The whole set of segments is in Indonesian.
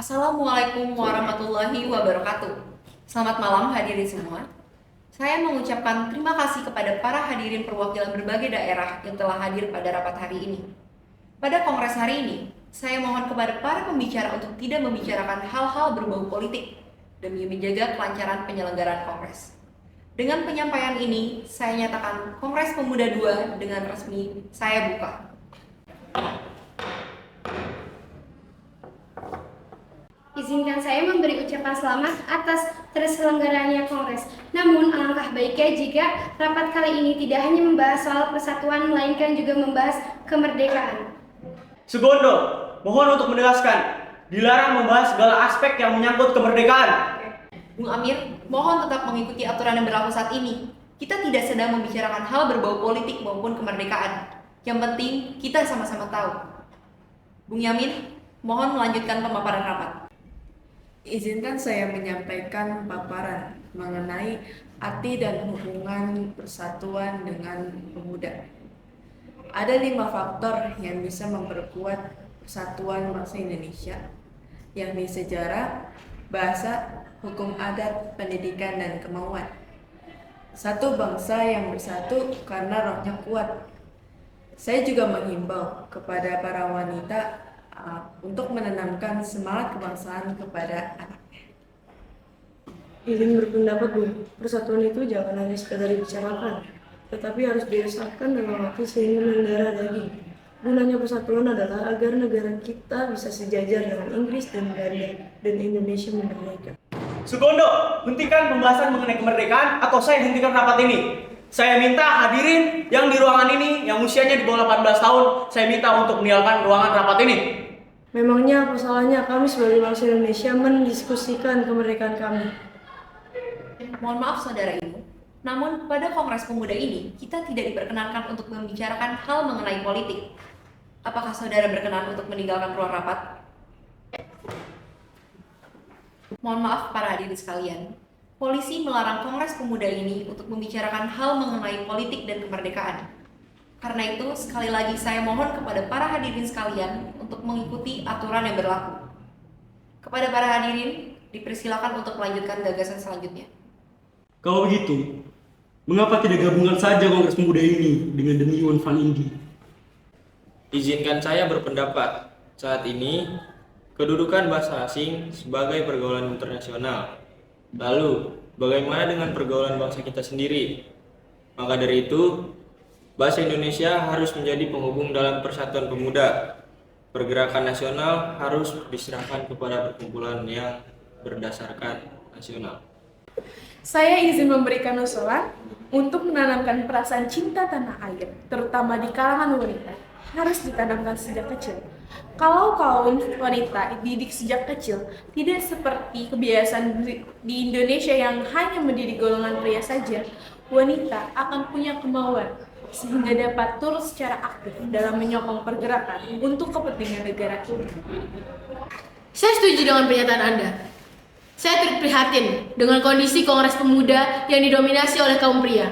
Assalamualaikum warahmatullahi wabarakatuh. Selamat malam hadirin semua. Saya mengucapkan terima kasih kepada para hadirin perwakilan berbagai daerah yang telah hadir pada rapat hari ini. Pada kongres hari ini, saya mohon kepada para pembicara untuk tidak membicarakan hal-hal berbau politik demi menjaga kelancaran penyelenggaraan kongres. Dengan penyampaian ini, saya nyatakan Kongres Pemuda II dengan resmi saya buka. Izinkan saya memberi ucapan selamat atas terselenggaranya Kongres. Namun, alangkah baiknya jika rapat kali ini tidak hanya membahas soal persatuan, melainkan juga membahas kemerdekaan. Sugondo, mohon untuk menegaskan, dilarang membahas segala aspek yang menyangkut kemerdekaan. Bung Amir, mohon tetap mengikuti aturan yang berlaku saat ini. Kita tidak sedang membicarakan hal berbau politik maupun kemerdekaan. Yang penting, kita sama-sama tahu. Bung Yamin, mohon melanjutkan pemaparan rapat. Izinkan saya menyampaikan paparan mengenai arti dan hubungan persatuan dengan pemuda. Ada 5 faktor yang bisa memperkuat persatuan bangsa Indonesia, yakni sejarah, bahasa, hukum adat, pendidikan, dan kemauan. Satu bangsa yang bersatu karena rohnya kuat. Saya juga menghimbau kepada para wanita untuk menanamkan semangat kebangsaan kepada anaknya. Izin berpendapat, Bu. Persatuan itu jangan hanya sekadar dibicarakan, tetapi harus dirasakan dalam waktu sehingga mendarah daging. Gunanya persatuan adalah agar negara kita bisa sejajar dengan Inggris dan Belanda dan Indonesia merdeka. Sugondo, hentikan pembahasan mengenai kemerdekaan atau saya hentikan rapat ini. Saya minta hadirin yang di ruangan ini, yang usianya di bawah 18 tahun, saya minta untuk meninggalkan ruangan rapat ini. Memangnya apa salahnya kami sebagai bangsa Indonesia mendiskusikan kemerdekaan kami? Mohon maaf saudara ibu, namun pada Kongres Pemuda ini, kita tidak diperkenankan untuk membicarakan hal mengenai politik. Apakah saudara berkenan untuk meninggalkan ruang rapat? Mohon maaf para hadirin sekalian, polisi melarang Kongres Pemuda ini untuk membicarakan hal mengenai politik dan kemerdekaan. Karena itu, sekali lagi saya mohon kepada para hadirin sekalian untuk mengikuti aturan yang berlaku. Kepada para hadirin, dipersilakan untuk melanjutkan gagasan selanjutnya. Kalau begitu, mengapa tidak gabungan saja Kongres Pemuda ini dengan demi Iwan Van Indi? Izinkan saya berpendapat, saat ini kedudukan bahasa asing sebagai pergaulan internasional. Lalu, bagaimana dengan pergaulan bangsa kita sendiri? Maka dari itu, bahasa Indonesia harus menjadi penghubung dalam persatuan pemuda. Pergerakan nasional harus diserahkan kepada perkumpulan yang berdasarkan nasional. Saya izin memberikan usulan untuk menanamkan perasaan cinta tanah air, terutama di kalangan wanita, harus ditanamkan sejak kecil. Kalau kaum wanita dididik sejak kecil, tidak seperti kebiasaan di Indonesia yang hanya mendidik golongan pria saja, wanita akan punya kemauan sehingga dapat turut secara aktif dalam menyokong pergerakan untuk kepentingan negara kita. Saya setuju dengan pernyataan Anda. Saya turut prihatin dengan kondisi Kongres Pemuda yang didominasi oleh kaum pria.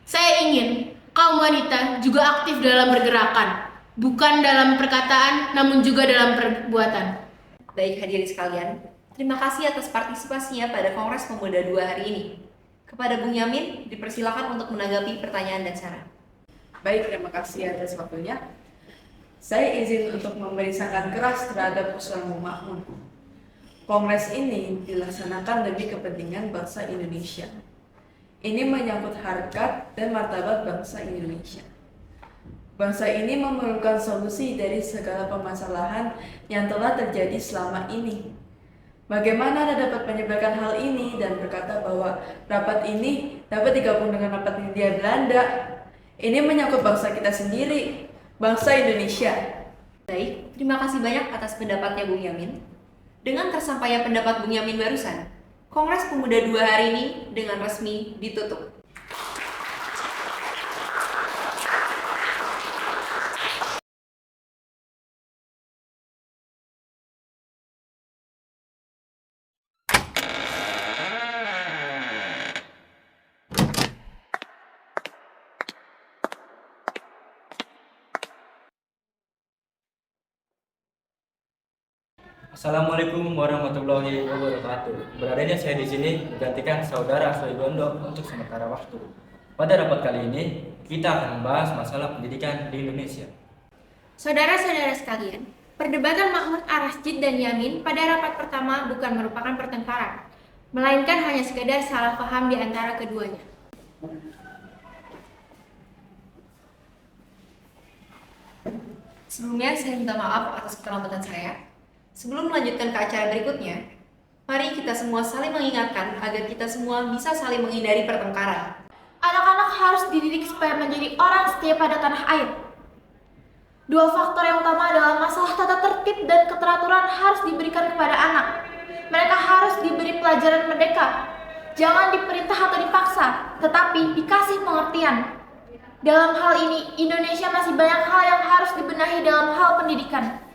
Saya ingin kaum wanita juga aktif dalam pergerakan, bukan dalam perkataan namun juga dalam perbuatan. Baik hadirin sekalian, terima kasih atas partisipasinya pada Kongres Pemuda II hari ini. Kepada Bung Yamin, dipersilakan untuk menanggapi pertanyaan dan saran. Baik, terima kasih atas waktunya. Saya izin untuk memberi saran keras terhadap usulan Bung Makmun. Kongres ini dilaksanakan demi kepentingan bangsa Indonesia. Ini menyangkut harkat dan martabat bangsa Indonesia. Bangsa ini memerlukan solusi dari segala permasalahan yang telah terjadi selama ini. Bagaimana Anda dapat menyebarkan hal ini dan berkata bahwa rapat ini dapat digabung dengan rapat Hindia Belanda? Ini menyangkut bangsa kita sendiri, bangsa Indonesia. Baik, terima kasih banyak atas pendapatnya Bung Yamin. Dengan tersampainya pendapat Bung Yamin barusan, Kongres Pemuda II hari ini dengan resmi ditutup. Assalamualaikum warahmatullahi wabarakatuh. Beradanya saya di sini menggantikan saudara Soegondo untuk sementara waktu. Pada rapat kali ini, kita akan membahas masalah pendidikan di Indonesia. Saudara-saudara sekalian, perdebatan Mahmud Ar-Rasyid dan Yamin pada rapat pertama bukan merupakan pertengkaran, melainkan hanya sekedar salah paham di antara keduanya. Sebelumnya saya minta maaf atas keterlambatan saya. Sebelum melanjutkan ke acara berikutnya, mari kita semua saling mengingatkan agar kita semua bisa saling menghindari pertengkaran. Anak-anak harus dididik supaya menjadi orang setia pada tanah air. Dua faktor yang utama adalah masalah tata tertib dan keteraturan harus diberikan kepada anak. Mereka harus diberi pelajaran merdeka. Jangan diperintah atau dipaksa, tetapi dikasih pengertian. Dalam hal ini, Indonesia masih banyak hal yang harus dibenahi dalam hal pendidikan.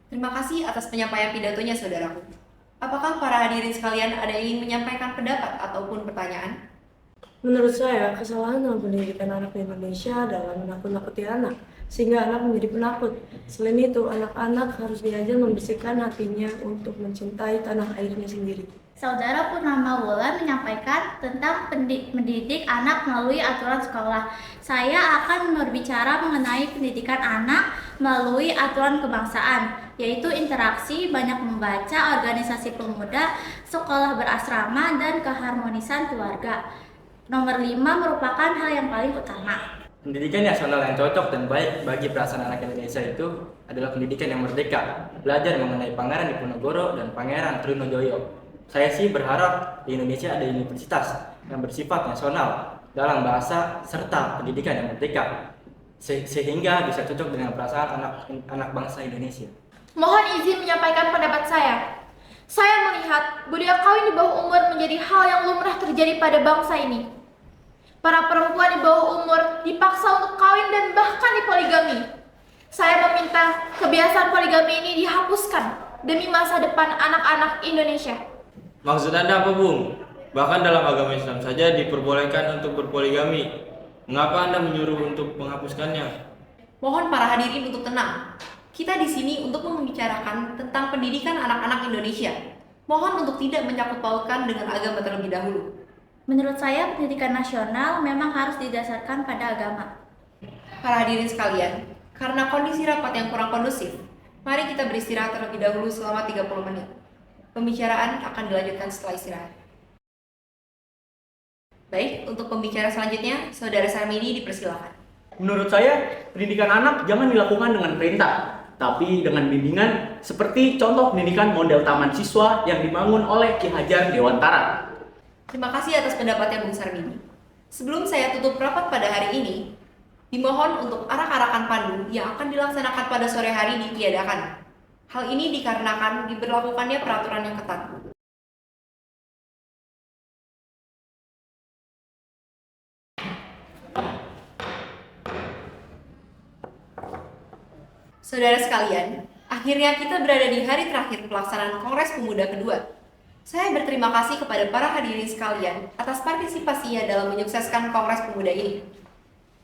Terima kasih atas penyampaian pidatonya, saudaraku. Apakah para hadirin sekalian ada yang ingin menyampaikan pendapat ataupun pertanyaan? Menurut saya, kesalahan dalam pendidikan anak di Indonesia adalah menakut-nakuti anak, sehingga anak menjadi penakut. Selain itu, anak-anak harus diajar membersihkan hatinya untuk mencintai tanah airnya sendiri. Saudara Purnama Wulan menyampaikan tentang mendidik anak melalui aturan sekolah. Saya akan berbicara mengenai pendidikan anak melalui aturan kebangsaan, yaitu interaksi, banyak membaca, organisasi pemuda, sekolah berasrama, dan keharmonisan keluarga. Nomor 5 merupakan hal yang paling utama. Pendidikan nasional yang cocok dan baik bagi perasaan anak Indonesia itu adalah pendidikan yang merdeka, belajar mengenai Pangeran Diponegoro dan Pangeran Trunojoyo. Saya sih berharap di Indonesia ada universitas yang bersifat nasional dalam bahasa serta pendidikan yang merdeka, sehingga bisa cocok dengan perasaan anak bangsa Indonesia. Mohon izin menyampaikan pendapat saya. Saya melihat budaya kawin di bawah umur menjadi hal yang lumrah terjadi pada bangsa ini. Para perempuan di bawah umur dipaksa untuk kawin dan bahkan dipoligami. Saya meminta kebiasaan poligami ini dihapuskan demi masa depan anak-anak Indonesia. Maksud Anda apa, Bung? Bahkan dalam agama Islam saja diperbolehkan untuk berpoligami. Mengapa Anda menyuruh untuk menghapuskannya? Mohon para hadirin untuk tenang. Kita di sini untuk membicarakan tentang pendidikan anak-anak Indonesia. Mohon untuk tidak menyangkut pautkan dengan agama terlebih dahulu. Menurut saya, pendidikan nasional memang harus didasarkan pada agama. Para hadirin sekalian, karena kondisi rapat yang kurang kondusif, mari kita beristirahat terlebih dahulu selama 30 menit. Pembicaraan akan dilanjutkan setelah istirahat. Baik, untuk pembicara selanjutnya, Saudara Sarmini dipersilakan. Menurut saya, pendidikan anak jangan dilakukan dengan perintah, tapi dengan bimbingan seperti contoh pendidikan model taman siswa yang dibangun oleh Ki Hajar Dewantara. Terima kasih atas pendapatnya Bung Sarmini. Sebelum saya tutup rapat pada hari ini, dimohon untuk arak-arakan pandu yang akan dilaksanakan pada sore hari ditiadakan. Hal ini dikarenakan diberlakukannya peraturan yang ketat. Saudara sekalian, akhirnya kita berada di hari terakhir pelaksanaan Kongres Pemuda kedua. Saya berterima kasih kepada para hadirin sekalian atas partisipasinya dalam menyukseskan Kongres Pemuda ini.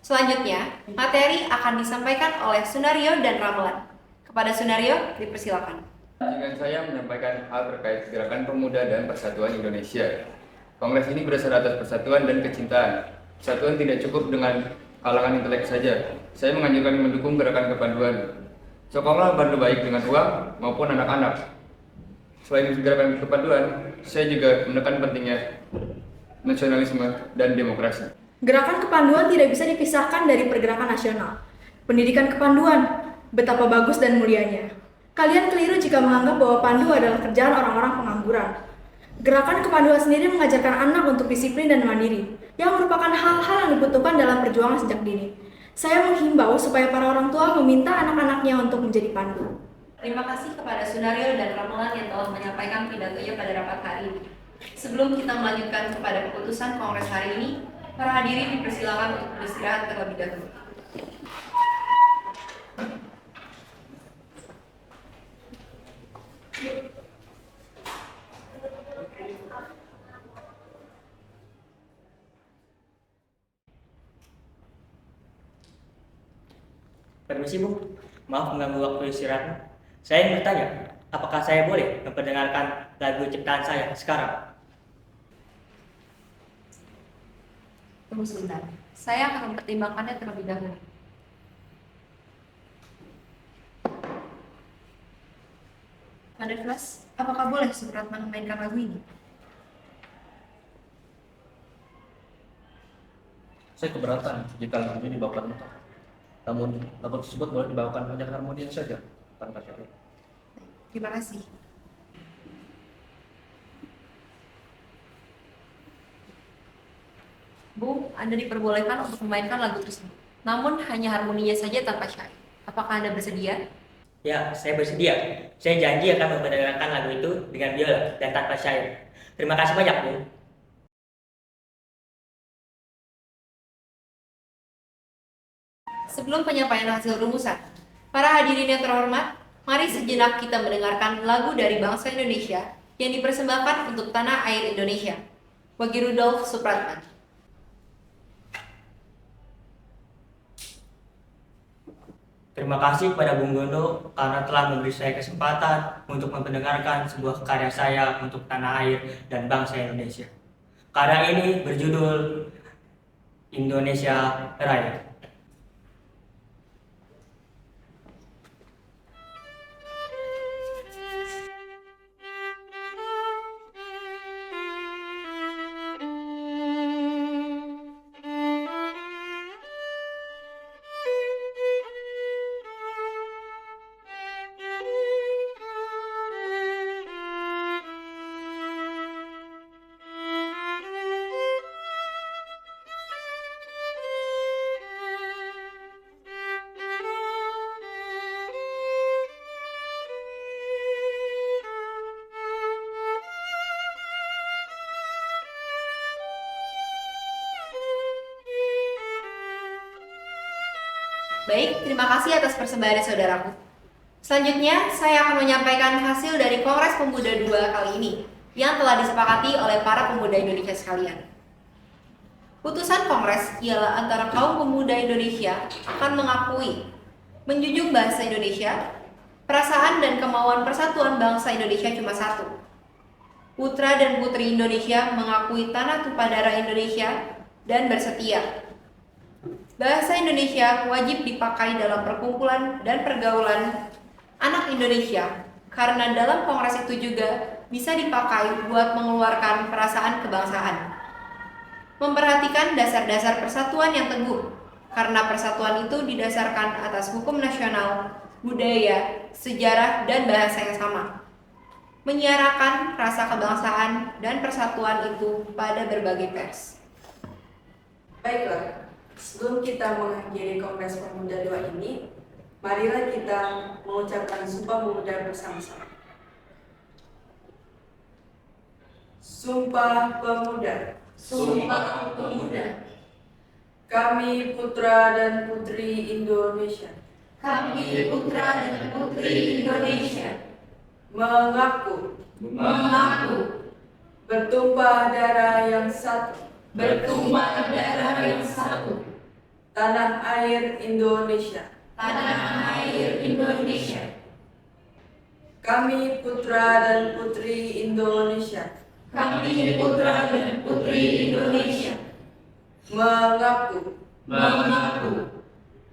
Selanjutnya, materi akan disampaikan oleh Sunario dan Ramelan. Kepada Sunario, dipersilakan. Izinkan saya menyampaikan hal terkait Gerakan Pemuda dan Persatuan Indonesia. Kongres ini berdasar atas persatuan dan kecintaan. Persatuan tidak cukup dengan kalangan intelek saja. Saya menganjurkan mendukung gerakan kepanduan. Sokonglah bantu baik dengan uang maupun anak-anak. Selain gerakan kepanduan, saya juga menekan pentingnya nasionalisme dan demokrasi. Gerakan kepanduan tidak bisa dipisahkan dari pergerakan nasional. Pendidikan kepanduan, betapa bagus dan mulianya. Kalian keliru jika menganggap bahwa pandu adalah kerjaan orang-orang pengangguran. Gerakan kepanduan sendiri mengajarkan anak untuk disiplin dan mandiri, yang merupakan hal-hal yang dibutuhkan dalam perjuangan sejak dini. Saya menghimbau supaya para orang tua meminta anak-anaknya untuk menjadi pandu. Terima kasih kepada Sunario dan Ramelan yang telah menyampaikan pidatonya pada rapat hari ini. Sebelum kita melanjutkan kepada keputusan Kongres hari ini, para hadirin dipersilakan untuk beristirahat terlebih dahulu. Permisi Bu, maaf mengganggu waktu istirahat. Saya ingin bertanya, Apakah saya boleh memperdengarkan lagu ciptaan saya sekarang? Tunggu sebentar. Saya akan mempertimbangkannya terlebih dahulu. Mas, apakah boleh Supratman memainkan lagu ini? Saya keberatan jika lagu ini dibawakan mentah. Namun lagu tersebut boleh dibawakan hanya harmonian saja, tanpa syarat. Terima kasih. Bu, Anda diperbolehkan untuk memainkan lagu tersebut. Namun hanya harmoninya saja tanpa syair. Apakah Anda bersedia? Ya, saya bersedia. Saya janji akan memperdengarkan lagu itu dengan biola dan tanpa syair. Terima kasih banyak, Bu. Sebelum penyampaian hasil rumusan, para hadirin yang terhormat, mari sejenak kita mendengarkan lagu dari bangsa Indonesia yang dipersembahkan untuk tanah air Indonesia. Wage Rudolf Supratman. Terima kasih kepada Bung Gondo karena telah memberi saya kesempatan untuk memperdengarkan sebuah karya saya untuk tanah air dan bangsa Indonesia. Karya ini berjudul Indonesia Raya. Baik, terima kasih atas persembahan saudaraku. Selanjutnya, saya akan menyampaikan hasil dari Kongres Pemuda 2 kali ini yang telah disepakati oleh para pemuda Indonesia sekalian. Putusan Kongres ialah antara kaum pemuda Indonesia akan mengakui, menjunjung bahasa Indonesia, perasaan dan kemauan persatuan bangsa Indonesia cuma satu. Putra dan putri Indonesia mengakui tanah tumpah darah Indonesia dan bersetia. Bahasa Indonesia wajib dipakai dalam perkumpulan dan pergaulan anak Indonesia karena dalam kongres itu juga bisa dipakai buat mengeluarkan perasaan kebangsaan. Memperhatikan dasar-dasar persatuan yang teguh karena persatuan itu didasarkan atas hukum nasional, budaya, sejarah, dan bahasa yang sama. Menyiarakan rasa kebangsaan dan persatuan itu pada berbagai pers. Baiklah. Sebelum kita mengakhiri Kongres Pemuda 2 ini, marilah kita mengucapkan Sumpah Pemuda bersama-sama. Sumpah Pemuda. Sumpah Pemuda. Kami putra dan putri Indonesia. Kami putra dan putri Indonesia. Mengaku. Bertumpah darah yang satu. Bertumpah darah yang satu. Tanah air Indonesia. Tanah air Indonesia. Kami putra dan putri Indonesia. Kami putra dan putri Indonesia. Mengaku.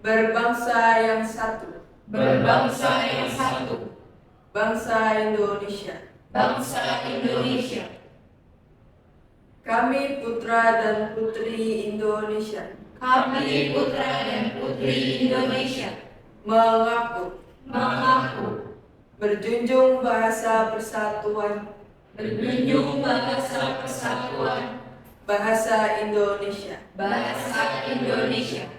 Berbangsa yang satu. Berbangsa yang satu. Bangsa Indonesia. Bangsa Indonesia. Kami putra dan putri Indonesia. Kami putra dan putri Indonesia. Mengaku. Berjunjung bahasa persatuan. Berjunjung bahasa persatuan. Bahasa Indonesia. Bahasa Indonesia.